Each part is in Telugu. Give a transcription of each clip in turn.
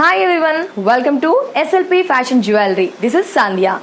Hi everyone, welcome to SLP Fashion Jewelry. This is Sandhya.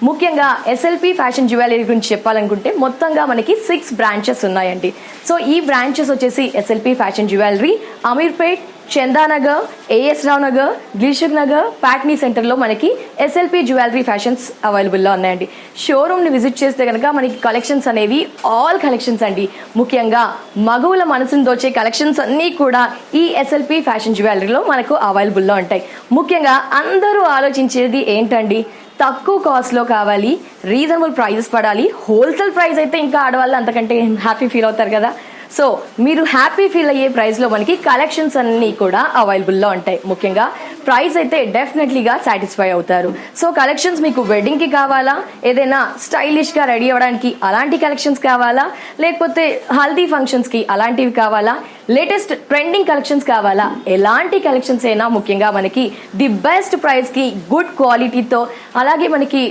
ముఖ్యంగా ఎస్ఎల్పి ఫ్యాషన్ జ్యువెలరీ గురించి చెప్పాలనుకుంటే మొత్తంగా మనకి 6 బ్రాంచెస్ ఉన్నాయండి. సో ఈ బ్రాంచెస్ వచ్చేసి SLP fashion jewellery, Ameerpet, Chandanagar, AS Rao Nagar, Dilsukh Nagar, Patny సెంటర్లో మనకి ఎస్ఎల్పి జ్యువెలరీ ఫ్యాషన్స్ అవైలబుల్లో ఉన్నాయండి. షోరూమ్ని విజిట్ చేస్తే కనుక మనకి కలెక్షన్స్ అనేవి ఆల్ కలెక్షన్స్ అండి. ముఖ్యంగా మగువుల మనసును దోచే కలెక్షన్స్ అన్నీ కూడా ఈ ఎస్ఎల్పి ఫ్యాషన్ జ్యువెలరీలో మనకు అవైలబుల్లో ఉంటాయి. ముఖ్యంగా అందరూ ఆలోచించేది ఏంటండి, తక్కువ కాస్ట్లో కావాలి, రీజనబుల్ ప్రైజెస్ పడాలి. హోల్సేల్ ప్రైస్ అయితే ఇంకా ఆడవాళ్ళు అంతకంటే హ్యాపీ ఫీల్ అవుతారు కదా. సో మీరు హ్యాపీ ఫీల్ అయ్యే ప్రైస్లో మనకి కలెక్షన్స్ అన్నీ కూడా అవైలబుల్లో ఉంటాయి. ముఖ్యంగా ప్రైస్ అయితే డెఫినెట్లీగా సాటిస్ఫై అవుతారు. సో కలెక్షన్స్ మీకు వెడ్డింగ్కి కావాలా, ఏదైనా స్టైలిష్గా రెడీ అవ్వడానికి అలాంటి కలెక్షన్స్ కావాలా, లేకపోతే హల్దీ ఫంక్షన్స్కి అలాంటివి కావాలా, లేటెస్ట్ ట్రెండింగ్ కలెక్షన్స్ కావాలా, ఎలాంటి కలెక్షన్స్ అయినా ముఖ్యంగా మనకి ది బెస్ట్ ప్రైస్కి గుడ్ క్వాలిటీతో, అలాగే మనకి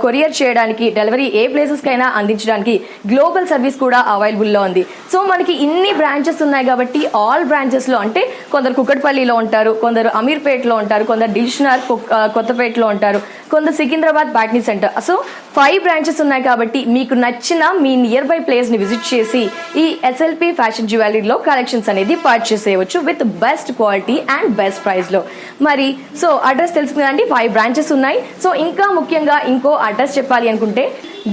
కొరియర్ చేయడానికి, డెలివరీ ఏ ప్లేసెస్కైనా అందించడానికి గ్లోబల్ సర్వీస్ కూడా అవైలబుల్లో ఉంది. సో మనకి ఇన్ని బ్రాంచెస్ ఉన్నాయి కాబట్టి ఆల్ బ్రాంచెస్లో అంటే కొందరు కుక్కట్పల్లిలో ఉంటారు, కొందరు అమీర్పేట్లో ఉంటారు, కొందరు దిల్సుఖ్నగర్ కొత్తపేటలో ఉంటారు, కొందరు Secunderabad Patny centre. So 5 branches ఉన్నాయి కాబట్టి మీకు నచ్చిన మీ నియర్ బై ప్లేస్ని విజిట్ చేసి ఈ ఎస్ఎల్పి ఫ్యాషన్ జ్యువెలరీలో కలెక్షన్స్ అనేది పర్చేస్ చేయవచ్చు with best quality and best ప్రైస్లో. మరి సో అడ్రస్ తెలుసు కదండి, 5 బ్రాంచెస్ ఉన్నాయి. సో ఇంకా ముఖ్యంగా ఇంకో అడ్రస్ చెప్పాలి అనుకుంటే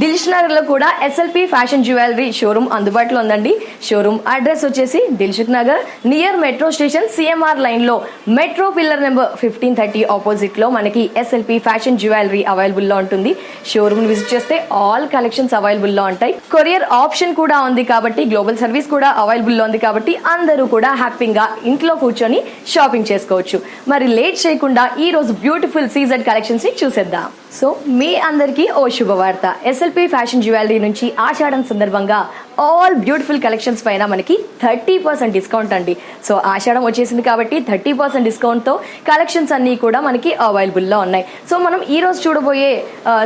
దిల్సుఖ్నగర్లో కూడా ఎస్ఎల్పి ఫ్యాషన్ జ్యువెలరీ షోరూమ్ అందుబాటులో ఉందండి. షోరూమ్ అడ్రస్ వచ్చేసి Dilsukhnagar near metro station CMR లైన్లో మెట్రో పిల్లర్ నెంబర్ 1530 ఆపోజిట్లో మనకి ఎస్ఎల్పి ఫ్యాషన్ జ్యువెలరీ అవైలబుల్లో ఉంటుంది. షోరూమ్ విజిట్ చేస్తే ఆల్ కలెక్షన్స్ అవైలబుల్లో ఉంటాయి. కొరియర్ ఆప్షన్ కూడా ఉంది కాబట్టి, గ్లోబల్ సర్వీస్ కూడా అవైలబుల్లో ఉంది కాబట్టి అందరూ కూడా హ్యాపీగా ఇంట్లో కూర్చొని షాపింగ్ చేసుకోవచ్చు. మరి లేట్ చేయకుండా ఈ రోజు బ్యూటిఫుల్ సీజన్ కలెక్షన్స్ ని చూసేద్దాం. సో మీ అందరికీ ఓ శుభవార్త, ఎస్ఎల్పి ఫ్యాషన్ జ్యువెలరీ నుంచి ఆషాఢం సందర్భంగా ఆల్ బ్యూటిఫుల్ కలెక్షన్స్ పైన మనకి 30% డిస్కౌంట్ అండి. సో ఆషాఢం వచ్చేసింది కాబట్టి 30% డిస్కౌంట్తో కలెక్షన్స్ అన్నీ కూడా మనకి అవైలబుల్లో ఉన్నాయి. సో మనం ఈ రోజు చూడబోయే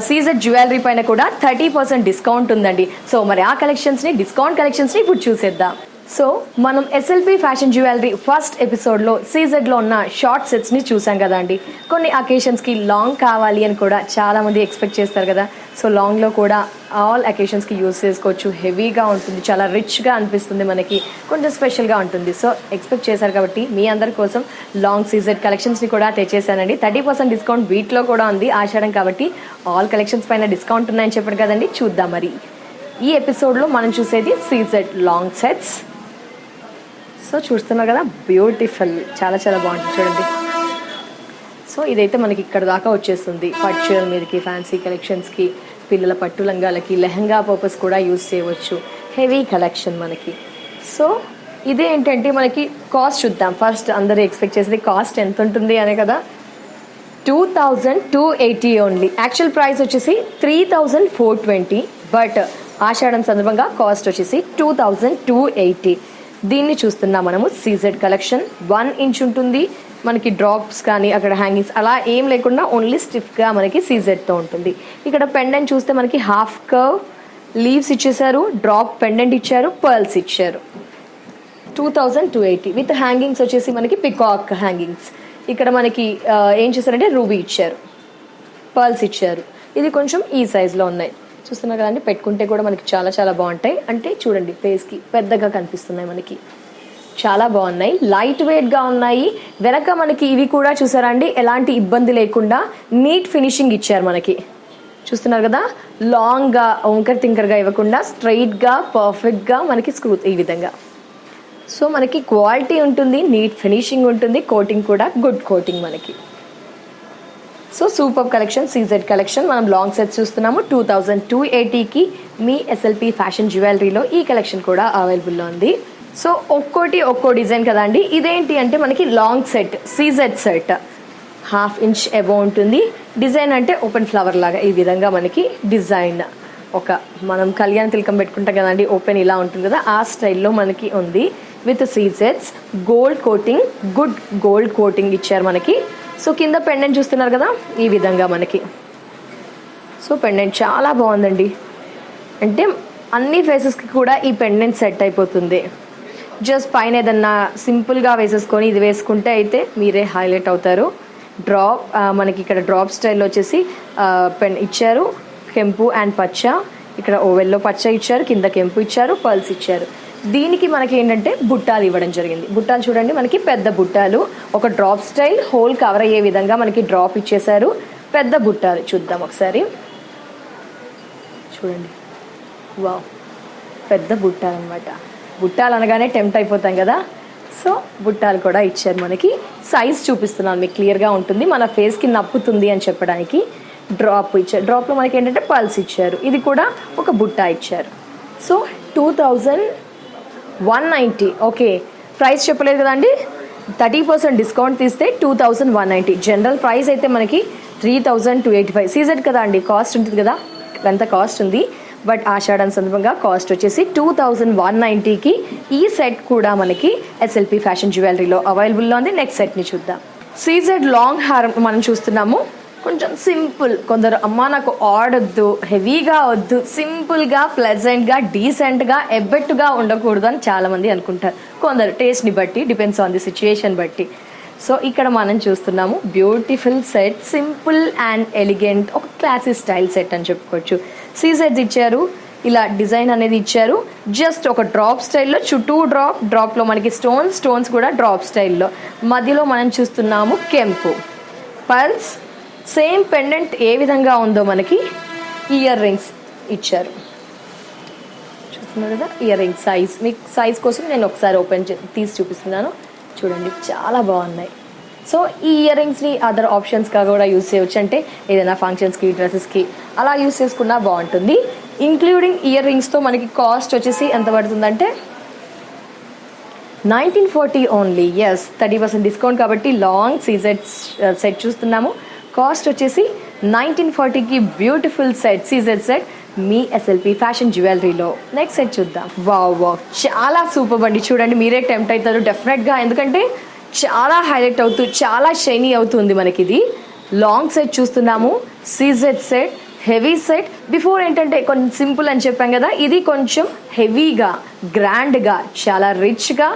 సీజన్ జ్యువెలరీ పైన కూడా 30% డిస్కౌంట్ ఉందండి. సో మరి ఆ కలెక్షన్స్ని, డిస్కౌంట్ కలెక్షన్స్ని ఇప్పుడు చూసేద్దాం. సో మనం ఎస్ఎల్పి ఫ్యాషన్ జ్యువెలరీ ఫస్ట్ ఎపిసోడ్లో సీజెడ్లో ఉన్న షార్ట్ సెట్స్ని చూసాం కదా అండి. కొన్ని అకేషన్స్కి లాంగ్ కావాలి అని కూడా చాలామంది ఎక్స్పెక్ట్ చేస్తారు కదా. సో లాంగ్లో కూడా ఆల్ అకేషన్స్కి యూజ్ చేసుకోవచ్చు. హెవీగా ఉంటుంది, చాలా రిచ్గా అనిపిస్తుంది, మనకి కొంచెం స్పెషల్గా ఉంటుంది. సో ఎక్స్పెక్ట్ చేశారు కాబట్టి మీ అందరి కోసం లాంగ్ సీజెడ్ కలెక్షన్స్ని కూడా తెచ్చేసానండి. 30% డిస్కౌంట్ వీటిలో కూడా ఉంది ఆషాఢం కాబట్టి. ఆల్ కలెక్షన్స్ పైన డిస్కౌంట్ ఉన్నాయని చెప్పారు కదండి. చూద్దాం మరి. ఈ ఎపిసోడ్లో మనం చూసేది సీజెడ్ లాంగ్ సెట్స్. సో చూస్తున్నారు కదా, బ్యూటిఫుల్, చాలా చాలా బాగుంటుంది చూడండి. సో ఇదైతే మనకి ఇక్కడ దాకా వచ్చేస్తుంది. పట్టు చీరల మీదకి, ఫ్యాన్సీ కలెక్షన్స్కి, పిల్లల పట్టు లంగాలకి, లెహంగా పర్పస్ కూడా యూజ్ చేయవచ్చు. హెవీ కలెక్షన్ మనకి. సో ఇదే ఏంటంటే మనకి కాస్ట్ చూద్దాం. ఫస్ట్ అందరూ ఎక్స్పెక్ట్ చేసేది కాస్ట్ ఎంత ఉంటుంది అనే కదా. 2280 ఓన్లీ. యాక్చువల్ ప్రైస్ వచ్చేసి 3420, బట్ ఆషాఢం సందర్భంగా కాస్ట్ వచ్చేసి 2280. దీన్ని చూస్తున్నాం మనము. సీజెడ్ కలెక్షన్ 1 ఇంచ్ ఉంటుంది మనకి. డ్రాప్స్ కానీ అక్కడ హ్యాంగింగ్స్ అలా ఏం లేకుండా ఓన్లీ స్టిఫ్గా మనకి సీజెడ్తో ఉంటుంది. ఇక్కడ పెండెంట్ చూస్తే మనకి హాఫ్ కర్వ్ లీవ్స్ ఇచ్చేసారు, డ్రాప్ పెండెంట్ ఇచ్చారు, పర్ల్స్ ఇచ్చారు. 2280 విత్ హ్యాంగింగ్స్ వచ్చేసి మనకి పికాక్ హ్యాంగింగ్స్. ఇక్కడ మనకి ఏం చేశారంటే రూబీ ఇచ్చారు, పర్ల్స్ ఇచ్చారు. ఇది కొంచెం ఈ సైజులో ఉన్నాయి. చూస్తున్నారు కదండి, పెట్టుకుంటే కూడా మనకి చాలా చాలా బాగుంటాయి. అంటే చూడండి, ఫేస్కి పెద్దగా కనిపిస్తున్నాయి మనకి, చాలా బాగున్నాయి. లైట్ వెయిట్గా ఉన్నాయి. వెనక మనకి ఇవి కూడా చూసారా అండి, ఎలాంటి ఇబ్బంది లేకుండా నీట్ ఫినిషింగ్ ఇచ్చారు మనకి. చూస్తున్నారు కదా, లాంగ్గా వంకర్ తింకర్గా ఇవ్వకుండా స్ట్రైట్గా పర్ఫెక్ట్గా మనకి స్క్రూ ఈ విధంగా. సో మనకి క్వాలిటీ ఉంటుంది, నీట్ ఫినిషింగ్ ఉంటుంది, కోటింగ్ కూడా గుడ్ కోటింగ్ మనకి. So super collection, CZ collection. మనం లాంగ్ సెట్స్ చూస్తున్నాము. 2280కి మీ ఎస్ఎల్పి ఫ్యాషన్ జ్యువెలరీలో ఈ కలెక్షన్ కూడా అవైలబుల్లో ఉంది. సో ఒక్కో డిజైన్ కదా అండి. ఇదేంటి అంటే మనకి long set, CZ set, 1/2 inch above ఉంటుంది. డిజైన్ అంటే ఓపెన్ ఫ్లవర్ లాగా ఈ విధంగా మనకి డిజైన్. మనం కళ్యాణ తిలకం పెట్టుకుంటాం కదండి, ఓపెన్ ఇలా ఉంటుంది కదా, ఆ స్టైల్లో మనకి ఉంది. విత్ సీజెడ్స్, gold coating, good gold coating ఇచ్చారు మనకి. సో కింద పెండెంట్ చూస్తున్నారు కదా ఈ విధంగా మనకి. సో పెండెంట్ చాలా బాగుందండి. అంటే అన్ని ఫేసెస్కి కూడా ఈ పెండెంట్ సెట్ అయిపోతుంది. జస్ట్ పైన ఏదన్నా సింపుల్గా వేసేసుకొని ఇది వేసుకుంటే అయితే మీరే హైలైట్ అవుతారు. డ్రాప్ మనకి ఇక్కడ డ్రాప్ స్టైల్లో వచ్చేసి పెన్ ఇచ్చారు, కెంపు అండ్ పచ్చ. ఇక్కడ ఓవెల్లో పచ్చ ఇచ్చారు, కింద కెంపు ఇచ్చారు, పల్స్ ఇచ్చారు. దీనికి మనకి ఏంటంటే బుట్టాలు ఇవ్వడం జరిగింది. బుట్టాలు చూడండి, మనకి పెద్ద బుట్టాలు, ఒక డ్రాప్ స్టైల్ హోల్ కవర్ అయ్యే విధంగా మనకి డ్రాప్ ఇచ్చేసారు. పెద్ద బుట్టాలు చూద్దాం ఒకసారి, చూడండి. వావ్, పెద్ద బుట్టాలు అనమాట. బుట్టాలు అనగానే టెంప్ట్ అయిపోతాం కదా, సో బుట్టాలు కూడా ఇచ్చారు. మనకి సైజ్ చూపిస్తున్నాను, మీకు క్లియర్గా ఉంటుంది, మన ఫేస్కి నప్పుతుంది అని చెప్పడానికి. డ్రాప్ ఇచ్చారు, డ్రాప్లో మనకి ఏంటంటే పల్స్ ఇచ్చారు. ఇది కూడా ఒక బుట్టా ఇచ్చారు. సో 2190. ఓకే, ప్రైస్ చెప్పలేదు కదండి, 30% డిస్కౌంట్ తీస్తే 2190. జనరల్ ప్రైస్ అయితే మనకి 3285. సీజెడ్ కదా అండి, కాస్ట్ ఉంటుంది కదా, అంత కాస్ట్ ఉంది. బట్ ఆషాఢం సందర్భంగా కాస్ట్ వచ్చేసి 2190కి ఈ సెట్ కూడా మనకి ఎస్ఎల్పి ఫ్యాషన్ జ్యువెలరీలో అవైలబుల్లో ఉంది. నెక్స్ట్ సెట్ని చూద్దాం. సీజెడ్ లాంగ్ హారం మనం చూస్తున్నాము. కొంచెం సింపుల్, కొందరు అమ్మ నాకు ఆడొద్దు, హెవీగా వద్దు, సింపుల్గా ప్లెజెంట్గా డీసెంట్గా ఎబ్బెట్టుగా ఉండకూడదు అని చాలామంది అనుకుంటారు. కొందరు టేస్ట్ని బట్టి, డిపెండ్స్ ఆన్ ది సిచ్యుయేషన్ బట్టి. సో ఇక్కడ మనం చూస్తున్నాము beautiful set, simple and elegant, ఒక క్లాసీ స్టైల్ సెట్ అని చెప్పుకోవచ్చు. సీజెడ్స్ ఇచ్చారు, ఇలా డిజైన్ అనేది ఇచ్చారు. జస్ట్ ఒక డ్రాప్ స్టైల్లో, చుట్టూ డ్రాప్లో మనకి స్టోన్స్ కూడా డ్రాప్ స్టైల్లో. మధ్యలో మనం చూస్తున్నాము కెంపు, పల్స్, సేమ్ పెండెంట్ ఏ విధంగా ఉందో మనకి ఇయర్ రింగ్స్ ఇచ్చారు. చూస్తున్నారు కదా ఇయర్ రింగ్ సైజ్. మీకు సైజ్ కోసం నేను ఒకసారి తీసి చూపిస్తున్నాను. చూడండి, చాలా బాగున్నాయి. సో ఈ ఇయర్ రింగ్స్ని అదర్ ఆప్షన్స్గా కూడా యూస్ చేయవచ్చు. అంటే ఏదైనా ఫంక్షన్స్కి, డ్రెస్సెస్కి అలా యూస్ చేసుకున్నా బాగుంటుంది. ఇంక్లూడింగ్ ఇయర్ రింగ్స్తో మనకి కాస్ట్ వచ్చేసి ఎంత పడుతుందంటే 1940 ఓన్లీ. ఎస్, 30% డిస్కౌంట్ కాబట్టి లాంగ్ సీజెడ్ సెట్ చూస్తున్నాము. కాస్ట్ వచ్చేసి 1940కి బ్యూటిఫుల్ సెట్, సీజెడ్ సెట్ మీ ఎస్ఎల్పి ఫ్యాషన్ జ్యువెలరీలో. నెక్స్ట్ సెట్ చూద్దాం. వావ్, చాలా సూపర్ అండి. చూడండి, మీరే టెంప్ట్ అవుతారు డెఫినెట్గా, ఎందుకంటే చాలా హైలైట్ అవుతూ చాలా షైనీ అవుతుంది. మనకి ఇది లాంగ్ సెట్ చూస్తున్నాము, CZ set, heavy set. Before ఏంటంటే కొంచెం సింపుల్ అని చెప్పాం కదా, ఇది కొంచెం హెవీగా, గ్రాండ్గా, చాలా రిచ్గా,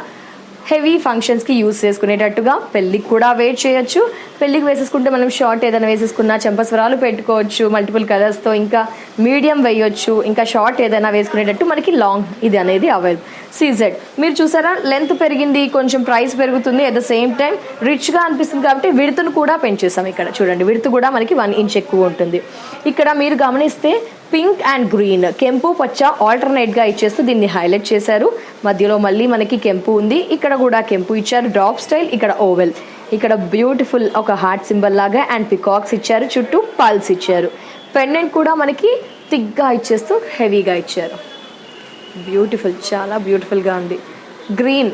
హెవీ ఫంక్షన్స్కి యూస్ చేసుకునేటట్టుగా. పెళ్ళికి కూడా వేర్ చేయొచ్చు. పెళ్ళికి వేసేసుకుంటే మనం షార్ట్ ఏదైనా వేసేసుకున్నా, చెంపస్వరాలు పెట్టుకోవచ్చు మల్టిపుల్ కలర్స్తో, ఇంకా మీడియం వేయొచ్చు, ఇంకా షార్ట్ ఏదైనా వేసుకునేటట్టు మనకి లాంగ్ ఇది అనేది అవైలబుల్. సీజెడ్ మీరు చూసారా, లెంత్ పెరిగింది, కొంచెం ప్రైస్ పెరుగుతుంది, అట్ ద సేమ్ టైం రిచ్గా అనిపిస్తుంది కాబట్టి విడుతును కూడా పెంచేసాం. ఇక్కడ చూడండి, విడుతు కూడా మనకి 1 ఇంచ్ ఎక్కువ ఉంటుంది. ఇక్కడ మీరు గమనిస్తే పింక్ అండ్ గ్రీన్, కెంపు పచ్చ ఆల్టర్నేట్గా ఇచ్చేస్తూ దీన్ని హైలైట్ చేశారు. మధ్యలో మళ్ళీ మనకి కెంపు ఉంది, ఇక్కడ కూడా కెంపు ఇచ్చారు, డ్రాప్ స్టైల్, ఇక్కడ ఓవెల్, ఇక్కడ బ్యూటిఫుల్ ఒక హార్ట్ సింబల్ లాగా అండ్ పికాక్స్ ఇచ్చారు, చుట్టూ పల్స్ ఇచ్చారు. పెండెంట్ కూడా మనకి థిక్గా ఇచ్చేస్తూ హెవీగా ఇచ్చారు. బ్యూటిఫుల్, చాలా బ్యూటిఫుల్గా ఉంది. గ్రీన్,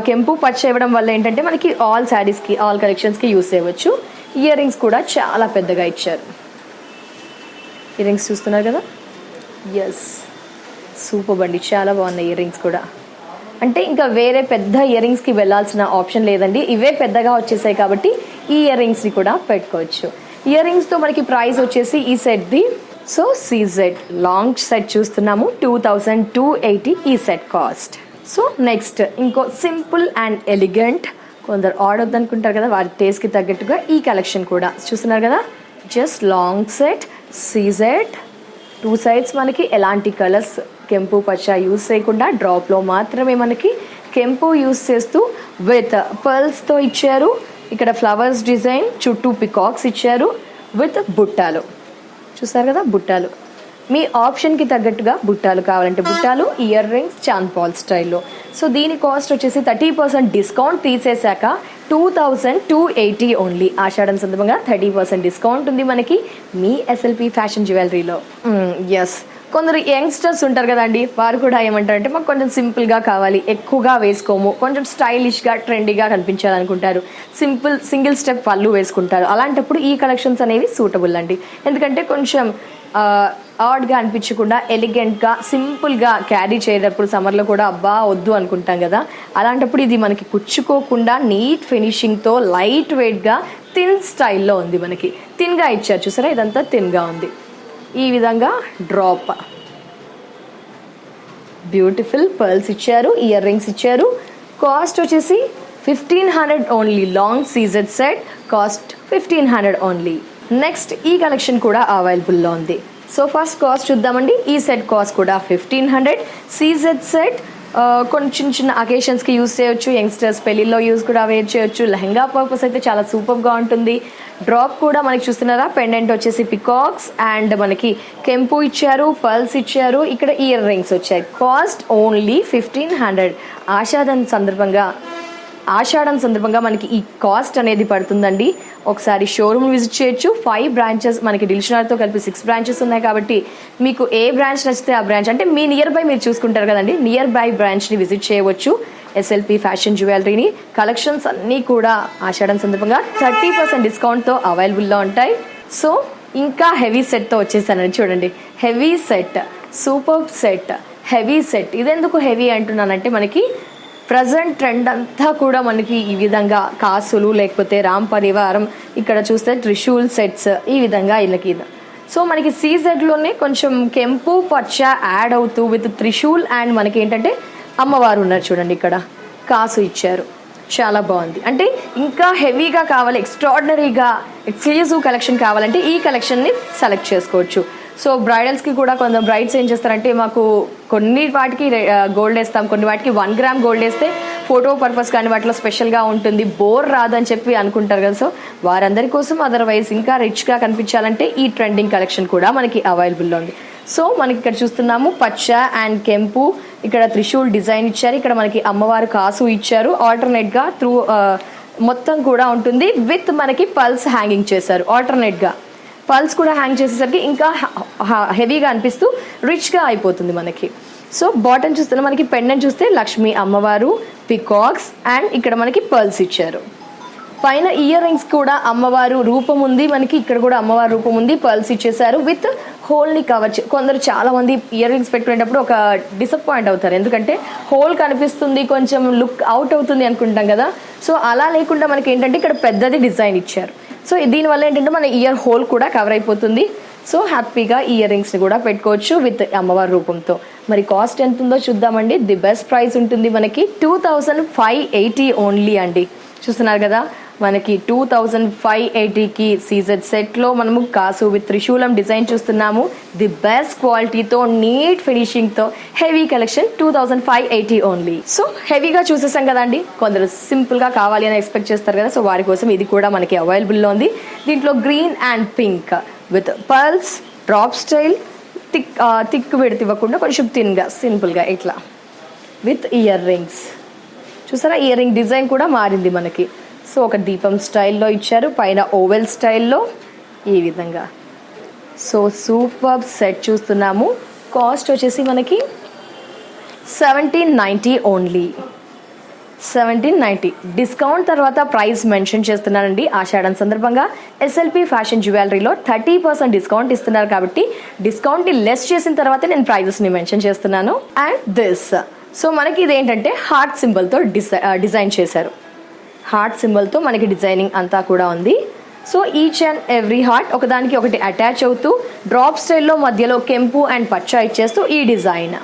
కెంపు పచ్చ ఇవ్వడం వల్ల ఏంటంటే మనకి ఆల్ శారీస్కి, ఆల్ కలెక్షన్స్కి యూస్ చేయవచ్చు. ఇయర్ రింగ్స్ కూడా చాలా పెద్దగా ఇచ్చారు. ఇయర్ రింగ్స్ చూస్తున్నారు కదా, ఎస్ సూపర్ అండి, చాలా బాగున్నాయి ఇయర్ రింగ్స్ కూడా. అంటే ఇంకా వేరే పెద్ద ఇయర్ రింగ్స్కి వెళ్ళాల్సిన ఆప్షన్ లేదండి, ఇవే పెద్దగా వచ్చేసాయి కాబట్టి ఈ ఇయర్ రింగ్స్ని కూడా పెట్టుకోవచ్చు. ఇయర్ రింగ్స్తో మనకి ప్రైస్ వచ్చేసి ఈ సెట్ది, సో సీజెడ్ లాంగ్ సెట్ చూస్తున్నాము, 2280 ఈ సెట్ కాస్ట్. సో నెక్స్ట్ ఇంకో సింపుల్ అండ్ ఎలిగెంట్, కొందరు ఆడొద్దు అనుకుంటారు కదా, వారి టేస్ట్కి తగ్గట్టుగా ఈ కలెక్షన్ కూడా చూస్తున్నారు కదా. Just long set, CZ, 2 sides మనకి ఎలాంటి కలర్స్ కెంపు పచ్చ యూస్ చేయకుండా డ్రాప్లో మాత్రమే మనకి కెంపు యూస్ చేస్తూ విత్ పర్ల్స్తో ఇచ్చారు. ఇక్కడ ఫ్లవర్స్ డిజైన్, చుట్టూ పికాక్స్ ఇచ్చారు విత్ బుట్టాలు. చూసారు కదా, బుట్టాలు మీ ఆప్షన్కి తగ్గట్టుగా బుట్టాలు కావాలంటే బుట్టాలు, ఇయర్ రింగ్స్ చాన్పాల్ స్టైల్లో. సో దీని కాస్ట్ వచ్చేసి 30% డిస్కౌంట్ తీసేశాక 2280 ఓన్లీ. ఆషాఢం సందర్భంగా 30% డిస్కౌంట్ ఉంది మనకి మీ ఎస్ఎల్పి ఫ్యాషన్ జ్యువెలరీలో. ఎస్, కొందరు యంగ్స్టర్స్ ఉంటారు కదండి, వారు కూడా ఏమంటారంటే మాకు కొంచెం సింపుల్గా కావాలి, ఎక్కువగా వేసుకోము, కొంచెం స్టైలిష్గా ట్రెండీగా కనిపించాలనుకుంటారు, సింగిల్ స్టెప్ పళ్ళు వేసుకుంటారు. అలాంటప్పుడు ఈ కలెక్షన్స్ అనేవి సూటబుల్ అండి, ఎందుకంటే కొంచెం ఆడ్గా అనిపించకుండా ఎలిగెంట్గా, సింపుల్గా క్యారీ చేసేటప్పుడు సమ్మర్లో కూడా అబ్బా వద్దు అనుకుంటాం కదా, అలాంటప్పుడు ఇది మనకి కుచ్చుకోకుండా నీట్ ఫినిషింగ్తో లైట్ వెయిట్గా థిన్ స్టైల్లో ఉంది. మనకి థిన్గా ఇచ్చారు చూసారా, ఇదంతా థిన్గా ఉంది. ఈ విధంగా డ్రాప్ బ్యూటిఫుల్ పర్ల్స్ ఇచ్చారు, ఇయర్ రింగ్స్ ఇచ్చారు. కాస్ట్ వచ్చేసి 1500 only. Long CZ set cost 1500 only. Next ఈ కలెక్షన్ కూడా అవైలబుల్లో ఉంది. సో ఫస్ట్ కాస్ట్ చూద్దామండి. ఈ సెట్ కాస్ట్ కూడా 1500. సీజెడ్ సెట్ కొన్ని చిన్న చిన్న అకేషన్స్కి యూజ్ చేయొచ్చు. యంగ్స్టర్స్ పెళ్ళిల్లో యూజ్ కూడా వేర్ చేయొచ్చు. లెహంగా పర్పస్ అయితే చాలా సూపర్గా ఉంటుంది. డ్రాప్ కూడా మనకి చూస్తున్నారా, పెండెంట్ వచ్చేసి పికాక్స్ అండ్ మనకి కెంపు ఇచ్చారు, పర్ల్స్ ఇచ్చారు, ఇక్కడ ఇయర్ రింగ్స్ వచ్చాయి. Cost only 1500. ఆషాఢం సందర్భంగా మనకి ఈ కాస్ట్ అనేది పడుతుందండి. ఒకసారి షోరూమ్ విజిట్ చేయొచ్చు. 5 బ్రాంచెస్ మనకి దిల్షుఖ్నగర్తో కలిపి 6 బ్రాంచెస్ ఉన్నాయి కాబట్టి మీకు ఏ బ్రాంచ్ నచ్చితే ఆ బ్రాంచ్, అంటే మీ నియర్ బై మీరు చూసుకుంటారు కదండి, నియర్ బై బ్రాంచ్ని విజిట్ చేయవచ్చు. ఎస్ఎల్పి ఫ్యాషన్ జ్యువెలరీని కలెక్షన్స్ అన్నీ కూడా ఆషాఢం సందర్భంగా 30% డిస్కౌంట్తో అవైలబుల్లో ఉంటాయి. సో ఇంకా హెవీ సెట్తో వచ్చేసానండి. చూడండి, heavy set, super set, heavy set. ఇదెందుకు హెవీ అంటున్నానంటే మనకి ప్రజెంట్ ట్రెండ్ అంతా కూడా మనకి ఈ విధంగా కాసులు లేకపోతే రామ్ పరివారం, ఇక్కడ చూస్తే త్రిశూల్ సెట్స్, ఈ విధంగా వీళ్ళకి. సో మనకి సీజెడ్లోనే కొంచెం కెంపు పచ్చ యాడ్ అవుతూ విత్ త్రిశూల్ అండ్ మనకి ఏంటంటే అమ్మవారు ఉన్నారు చూడండి, ఇక్కడ కాసు ఇచ్చారు. చాలా బాగుంది. అంటే ఇంకా హెవీగా కావాలి, ఎక్స్ట్రాడినరీగా ఎక్స్క్లూజివ్ కలెక్షన్ కావాలంటే ఈ కలెక్షన్ని సెలెక్ట్ చేసుకోవచ్చు. సో బ్రైడల్స్కి కూడా కొంత బ్రైడ్స్ ఏం చేస్తారంటే, మాకు కొన్ని వాటికి గోల్డ్ వేస్తాం, కొన్ని వాటికి 1 గ్రామ్ గోల్డ్ వేస్తే ఫోటో పర్పస్ కానీ వాటిలో స్పెషల్గా ఉంటుంది, బోర్ రాదని చెప్పి అనుకుంటారు కదా. సో వారందరి కోసం అదర్వైజ్ ఇంకా రిచ్గా కనిపించాలంటే ఈ ట్రెండింగ్ కలెక్షన్ కూడా మనకి అవైలబుల్లో ఉంది. సో మనకి ఇక్కడ చూస్తున్నాము పచ్చ అండ్ కెంపు, ఇక్కడ త్రిశూల్ డిజైన్ ఇచ్చారు, ఇక్కడ మనకి అమ్మవారు కాసు ఇచ్చారు. ఆల్టర్నేట్గా త్రూ మొత్తం కూడా ఉంటుంది విత్ మనకి పల్స్ హ్యాంగింగ్ చేశారు. ఆల్టర్నేట్గా పల్స్ కూడా హ్యాంగ్ చేసేసరికి ఇంకా హెవీగా అనిపిస్తూ రిచ్గా అయిపోతుంది మనకి. సో బాటమ్ చూస్తే మనకి పెండెంట్ చూస్తే లక్ష్మీ అమ్మవారు, పికాక్స్ అండ్ ఇక్కడ మనకి పర్ల్స్ ఇచ్చారు. పైన ఇయర్ రింగ్స్ కూడా అమ్మవారు రూపం ఉంది మనకి, ఇక్కడ కూడా అమ్మవారు రూపం ఉంది, పర్ల్స్ ఇచ్చేసారు విత్ హోల్ని కవర్ కొందరు చాలా మంది ఇయర్ రింగ్స్ పెట్టుకునేటప్పుడు ఒక డిసప్పాయింట్ అవుతారు, ఎందుకంటే హోల్ కనిపిస్తుంది, కొంచెం లుక్ అవుట్ అవుతుంది అనుకుంటాం కదా. సో అలా లేకుండా మనకి ఏంటంటే ఇక్కడ పెద్దది డిజైన్ ఇచ్చారు. సో దీనివల్ల ఏంటంటే మన ఇయర్ హోల్ కూడా కవర్ అయిపోతుంది. సో హ్యాపీగా ఇయర్ రింగ్స్ని కూడా పెట్టుకోవచ్చు విత్ అమ్మవారి రూపంతో. మరి కాస్ట్ ఎంత ఉందో చూద్దామండి. ది బెస్ట్ ప్రైస్ ఉంటుంది మనకి 2580 ఓన్లీ అండి. చూస్తున్నారు కదా, మనకి 2580కి సీజెడ్ సెట్లో మనము కాసు విత్ త్రిశూలం డిజైన్ చూస్తున్నాము. ది బెస్ట్ క్వాలిటీతో, నీట్ ఫినిషింగ్తో హెవీ కలెక్షన్ 2580 ఓన్లీ. సో హెవీగా చూసేసాం కదండి, కొందరు సింపుల్గా కావాలి అని ఎక్స్పెక్ట్ చేస్తారు కదా. సో వారి కోసం ఇది కూడా మనకి అవైలబుల్లో ఉంది. దీంట్లో green and pink with pearls, drop style, thick width ఇవ్వకుండా కొంచెం థిన్గా సింపుల్గా ఇట్లా విత్ ఇయర్ రింగ్స్. చూసారా, ఇయర్ రింగ్ డిజైన్ కూడా మారింది మనకి. సో ఒక దీపం స్టైల్లో ఇచ్చారు, పైన ఓవెల్ స్టైల్లో ఈ విధంగా. సో సూపర్ సెట్ చూస్తున్నాము. కాస్ట్ వచ్చేసి మనకి 1790 ఓన్లీ. 1790 డిస్కౌంట్ తర్వాత ప్రైస్ మెన్షన్ చేస్తున్నానండి. ఆషాఢం సందర్భంగా ఎస్ఎల్పి ఫ్యాషన్ జ్యువెలరీలో 30% డిస్కౌంట్ ఇస్తున్నారు కాబట్టి డిస్కౌంట్ని లెస్ చేసిన తర్వాత నేను ప్రైజెస్ని మెన్షన్ చేస్తున్నాను. అండ్ దిస్, సో మనకి ఇదేంటంటే హార్ట్ సింబల్తో డిజైన్ చేశారు. హార్ట్ సింబల్తో మనకి డిజైనింగ్ అంతా కూడా ఉంది. So each and every heart ఒకదానికి ఒకటి అటాచ్ అవుతూ డ్రాప్ స్టైల్లో మధ్యలో కెంపు అండ్ పచ్చ ఇచ్చేస్తూ ఈ design.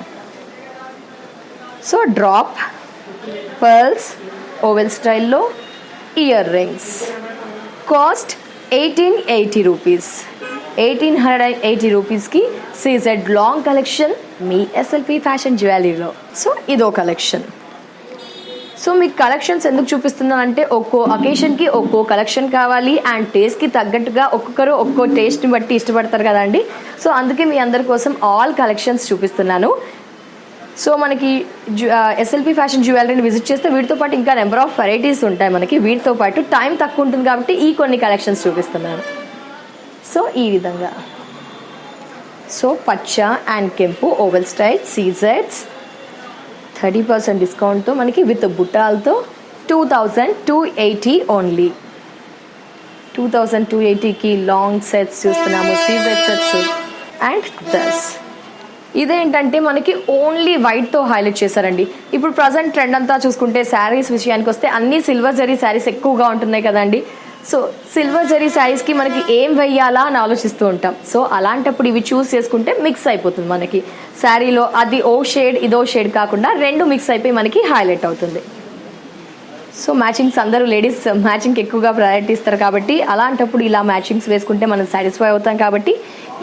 So drop, pearls, oval స్టైల్లో ఇయర్ రింగ్స్. Cost 1880 rupees. 1880 రూపీస్కి సీజెడ్ లాంగ్ కలెక్షన్ మీ ఎస్ఎల్పి ఫ్యాషన్ జ్యువెలరీలో. సో ఇదో కలెక్షన్. సో మీకు కలెక్షన్స్ ఎందుకు చూపిస్తున్నానంటే ఒక్కో అకేషన్కి ఒక్కో కలెక్షన్ కావాలి అండ్ టేస్ట్కి తగ్గట్టుగా ఒక్కొక్కరు ఒక్కో టేస్ట్ని బట్టి ఇష్టపడతారు కదండి. సో అందుకే మీ అందరి కోసం ఆల్ కలెక్షన్స్ చూపిస్తున్నాను. సో మనకి ఎస్ఎల్పి ఫ్యాషన్ జ్యువెలరీని విజిట్ చేస్తే వీటితో పాటు ఇంకా నెంబర్ ఆఫ్ వెరైటీస్ ఉంటాయి మనకి. వీటితో పాటు టైం తక్కువ ఉంటుంది కాబట్టి ఈ కొన్ని కలెక్షన్స్ చూపిస్తున్నాను. సో ఈ విధంగా, సో పచ్చ అండ్ కెంపు ఓవెల్ స్టైల్ సీజెడ్స్ 30% డిస్కౌంట్తో మనకి విత్ బుట్టాలతో 2280 ఓన్లీ. 2280కి లాంగ్ సెట్స్ చూస్తున్నాము, సీజెడ్ సెట్స్. అండ్ దస్ ఇదేంటంటే మనకి ఓన్లీ వైట్తో హైలైట్ చేశారండి. ఇప్పుడు ప్రజెంట్ ట్రెండ్ అంతా చూసుకుంటే శారీస్ విషయానికి వస్తే అన్ని సిల్వర్ జరీ శారీస్ ఎక్కువగా ఉంటున్నాయి కదండి. సో సిల్వర్ జరీ శారీస్కి మనకి ఏం వెయ్యాలా అని ఆలోచిస్తూ ఉంటాం. సో అలాంటప్పుడు ఇవి చూస్ చేసుకుంటే మిక్స్ అయిపోతుంది మనకి శారీలో. అది ఓ షేడ్ ఇదో షేడ్ కాకుండా రెండు మిక్స్ అయిపోయి మనకి హైలైట్ అవుతుంది. సో మ్యాచింగ్స్ అందరూ లేడీస్ మ్యాచింగ్కి ఎక్కువగా ప్రయారిటీ ఇస్తారు కాబట్టి అలాంటప్పుడు ఇలా మ్యాచింగ్స్ వేసుకుంటే మనం సాటిస్ఫై అవుతాం. కాబట్టి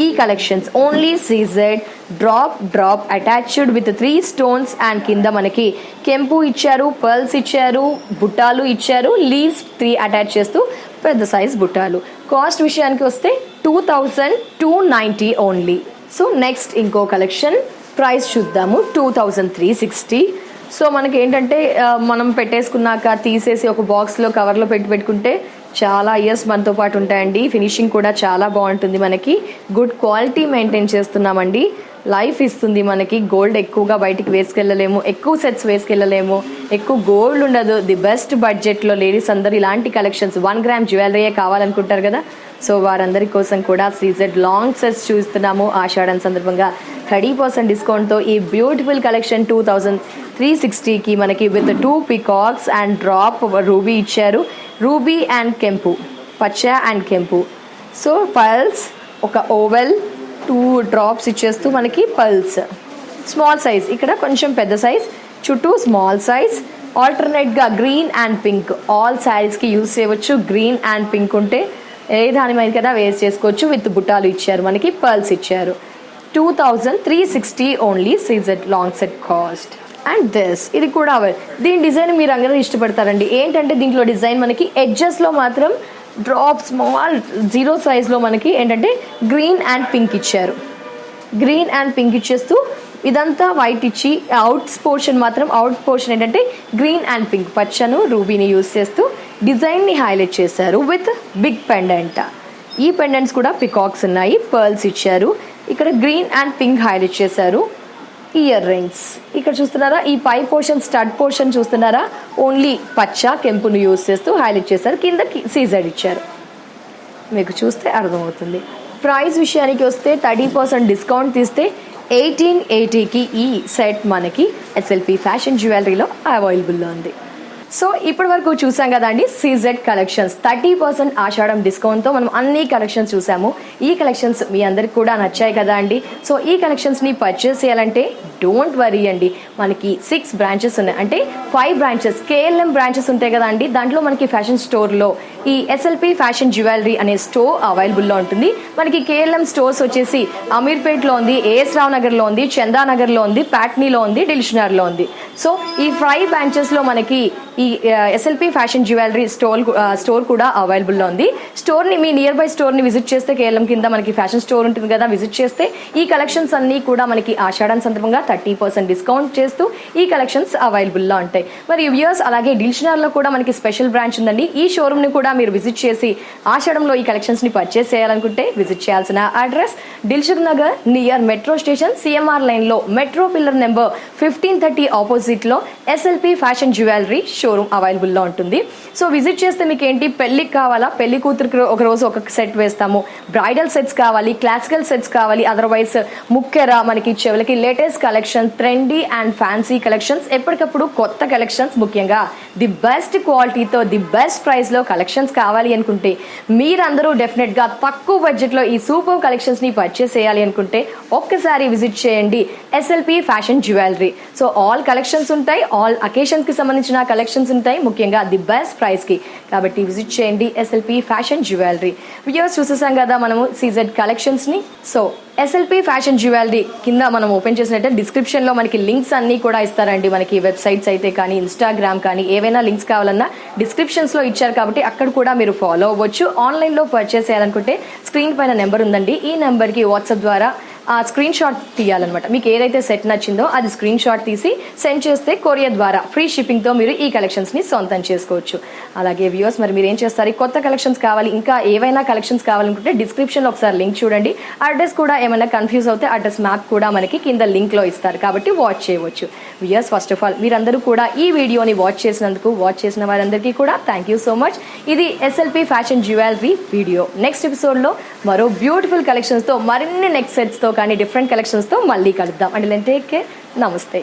ఈ collections only CZ drop attached with 3 stones and కింద మనకి కెంపు ఇచ్చారు, పర్ల్స్ ఇచ్చారు, బుట్టాలు ఇచ్చారు, లీవ్స్ 3 అటాచ్ చేస్తూ పెద్ద సైజ్ బుట్టాలు. కాస్ట్ విషయానికి వస్తే 2290 ఓన్లీ. సో నెక్స్ట్ ఇంకో కలెక్షన్ ప్రైస్ చూద్దాము. 2360. సో మనకి ఏంటంటే మనం పెట్టేసుకున్నాక తీసేసి ఒక బాక్స్లో కవర్లో పెట్టుకుంటే చాలా ఇయర్స్ మనతో పాటు ఉంటాయండి. ఫినిషింగ్ కూడా చాలా బాగుంటుంది. మనకి గుడ్ క్వాలిటీ మెయింటైన్ చేస్తున్నామండి. లైఫ్ ఇస్తుంది మనకి. గోల్డ్ ఎక్కువగా బయటికి వేసుకెళ్ళలేము, ఎక్కువ సెట్స్ వేసుకెళ్ళలేము, ఎక్కువ గోల్డ్ ఉండదు. ది బెస్ట్ బడ్జెట్లో లేడీస్ అందరూ ఇలాంటి కలెక్షన్స్ 1 గ్రామ్ జ్యువెలరీయే కావాలనుకుంటారు కదా. సో వారందరి కోసం కూడా సీజెడ్ లాంగ్ సెట్స్ చూస్తున్నాము. ఆషాఢం సందర్భంగా 30% డిస్కౌంట్తో ఈ బ్యూటిఫుల్ కలెక్షన్ 2360కి మనకి with 2 peacocks and drop ruby ఇచ్చారు. రూబీ అండ్ కెంపు, పచ్చ అండ్ కెంపు. సో పల్స్ ఒక ఓవెల్ 2 డ్రాప్స్ ఇచ్చేస్తూ మనకి పల్స్ స్మాల్ సైజ్, ఇక్కడ కొంచెం పెద్ద సైజ్, చుట్టూ స్మాల్ సైజ్. ఆల్టర్నేట్గా గ్రీన్ అండ్ పింక్ ఆల్ శారీస్కి యూజ్ చేయవచ్చు. గ్రీన్ అండ్ పింక్ ఉంటే ఏ దాని మీద కదా వేస్ట్ చేసుకోవచ్చు. విత్ బుట్టాలు ఇచ్చారు, మనకి పర్ల్స్ ఇచ్చారు. 2360 only CZ long set cost. And this ఇది కూడా దీని డిజైన్ మీరు అందరూ ఇష్టపడతారండి. ఏంటంటే దీంట్లో డిజైన్ మనకి ఎడ్జెస్లో మాత్రం డ్రాప్ స్మాల్ 0 సైజ్లో మనకి ఏంటంటే గ్రీన్ అండ్ పింక్ ఇచ్చారు. గ్రీన్ అండ్ పింక్ ఇచ్చేస్తూ ఇదంతా వైట్ ఇచ్చి అవుట్ పోర్షన్ ఏంటంటే గ్రీన్ అండ్ పింక్ పచ్చను రూబీని యూజ్ చేస్తూ డిజైన్ని హైలైట్ చేశారు విత్ బిగ్ పెండెంట్. ఈ పెండెంట్స్ కూడా పికాక్స్ ఉన్నాయి, పర్ల్స్ ఇచ్చారు. ఇక్కడ గ్రీన్ అండ్ పింక్ హైలైట్ చేశారు. ఇయర్ రింగ్స్ ఇక్కడ చూస్తున్నారా, ఈ పై పోర్షన్ స్టడ్ పోర్షన్ చూస్తున్నారా, ఓన్లీ పచ్చ కెంపును యూజ్ చేస్తూ హైలైట్ చేశారు. కింద సీజెడ్ ఇచ్చారు, మీకు చూస్తే అర్థమవుతుంది. ప్రైస్ విషయానికి వస్తే 30% డిస్కౌంట్ తీస్తే 1880కి ఈ సెట్ మనకి ఎస్ఎల్పి ఫ్యాషన్ జ్యువెలరీలో అవైలబుల్లో ఉంది. సో ఇప్పటి వరకు చూసాం కదండి సీజెడ్ కలెక్షన్స్ 30% ఆషాఢం డిస్కౌంట్తో మనం అన్ని కలెక్షన్స్ చూసాము. ఈ కలెక్షన్స్ మీ అందరికి కూడా నచ్చాయి కదా అండి. సో ఈ కలెక్షన్స్ని పర్చేస్ చేయాలంటే డోంట్ వరీ అండి, మనకి 6 బ్రాంచెస్ ఉన్నాయి. అంటే 5 బ్రాంచెస్ కేఎల్ఎం బ్రాంచెస్ ఉంటాయి కదా అండి. దాంట్లో మనకి ఫ్యాషన్ స్టోర్లో ఈ ఎస్ఎల్పి ఫ్యాషన్ జ్యువెలరీ అనే స్టోర్ అవైలబుల్లో ఉంటుంది. మనకి కేఎల్ఎం స్టోర్స్ వచ్చేసి అమీర్పేట్లో ఉంది, ఏఎస్ రావు నగర్లో ఉంది, చందానగర్లో ఉంది, ప్యాట్నీలో ఉంది, దిల్షుక్నగర్లో ఉంది. సో ఈ 5 బ్రాంచెస్లో మనకి ఈ ఎస్ఎల్పి ఫ్యాషన్ జ్యువెలరీ స్టోర్ కూడా అవైలబుల్లో ఉంది. స్టోర్ని మీ నియర్ బై స్టోర్ని విజిట్ చేస్తే కేఎల్ఎం కింద మనకి ఫ్యాషన్ స్టోర్ ఉంటుంది కదా, విజిట్ చేస్తే ఈ కలెక్షన్స్ అన్నీ కూడా మనకి ఆషాఢం సందర్భంగా 30% డిస్కౌంట్ చేస్తూ ఈ కలెక్షన్స్ అవైలబుల్లో ఉంటాయి. మరి వ్యూయర్స్ అలాగే దిల్షుక్నగర్లో కూడా మనకి స్పెషల్ బ్రాంచ్ ఉందండి. ఈ షోరూమ్ని కూడా మీరు విజిట్ చేసి ఆషాఢంలో ఈ కలెక్షన్స్ని పర్చేస్ చేయాలనుకుంటే విజిట్ చేయాల్సిన address Dilsukhnagar near metro station CMR లైన్లో మెట్రో పిల్లర్ నెంబర్ 1530 ఆపోజిట్లో ఎస్ఎల్పి ఫ్యాషన్ జ్యువెలరీ షోరూమ్ అవైలబుల్లో ఉంటుంది. సో విజిట్ చేస్తే మీకు ఏంటి, పెళ్ళికి కావాలా, పెళ్లి కూతురికి ఒక రోజు ఒక సెట్ వేస్తాము, బ్రైడల్ సెట్స్ కావాలి, క్లాసికల్ సెట్స్ కావాలి, అదర్వైజ్ ముక్కెర మనకి చెవులకి latest collection, trendy and fancy collections, ఎప్పటికప్పుడు కొత్త కలెక్షన్స్, ముఖ్యంగా ది బెస్ట్ క్వాలిటీతో ది బెస్ట్ ప్రైస్లో కలెక్షన్స్ కావాలి అనుకుంటే మీరందరూ డెఫినెట్గా తక్కువ బడ్జెట్లో ఈ సూపర్ కలెక్షన్స్ని పర్చేస్ చేయాలి అనుకుంటే ఒక్కసారి విజిట్ చేయండి SLP fashion jewellery. So all collections ఉంటాయి, ఆల్ అకేషన్స్కి సంబంధించిన కలెక్షన్స్ ఉంటాయి, ముఖ్యంగా ది బెస్ట్ ప్రైస్కి. కాబట్టి విజిట్ చేయండి ఎస్ఎల్పి ఫ్యాషన్ జ్యువెలరీ. వ్యూయర్స్ చూసేసాం కదా మనము సీజెడ్ కలెక్షన్స్ని. సో ఎస్ఎల్పి ఫ్యాషన్ జ్యువెలరీ కింద మనం ఓపెన్ చేసినట్టే డిస్క్రిప్షన్లో మనకి లింక్స్ అన్నీ కూడా ఇస్తారండి. మనకి వెబ్సైట్స్ అయితే కానీ ఇన్స్టాగ్రామ్ కానీ ఏవైనా లింక్స్ కావాలన్నా డిస్క్రిప్షన్స్లో ఇచ్చారు కాబట్టి అక్కడ కూడా మీరు ఫాలో అవ్వచ్చు. ఆన్లైన్లో పర్చేస్ చేయాలనుకుంటే స్క్రీన్ పైన నెంబర్ ఉందండి, ఈ నెంబర్కి వాట్సాప్ ద్వారా ఆ స్క్రీన్ షాట్ తీయాలన్నమాట. మీకు ఏదైతే సెట్ నచ్చిందో అది స్క్రీన్ షాట్ తీసి సెండ్ చేస్తే కొరియర్ ద్వారా ఫ్రీ షిప్పింగ్తో మీరు ఈ కలెక్షన్స్ని సొంతం చేసుకోవచ్చు. అలాగే వ్యూవర్స్ మరి మీరు ఏం చేస్తారు, కొత్త కలెక్షన్స్ కావాలి, ఇంకా ఏవైనా కలెక్షన్స్ కావాలనుకుంటే డిస్క్రిప్షన్లో ఒకసారి లింక్ చూడండి. అడ్రస్ కూడా ఏమైనా కన్ఫ్యూజ్ అవుతే అడ్రస్ మ్యాప్ కూడా మనకి కింద లింక్లో ఇస్తారు కాబట్టి వాచ్ చేయవచ్చు. వ్యూవర్స్ ఫస్ట్ ఆఫ్ ఆల్ మీరందరూ కూడా ఈ వీడియోని వాచ్ చేసిన వారందరికీ కూడా థ్యాంక్ యూ సో మచ్. ఇది SLP fashion jewellery video. Next ఎపిసోడ్లో మరో బ్యూటిఫుల్ కలెక్షన్స్తో మరిన్ని నెక్స్ట్ సెట్స్తో కానీ డిఫరెంట్ కలెక్షన్స్తో మళ్ళీ కలుద్దాం. అండ్ టేక్ కేర్, నమస్తే.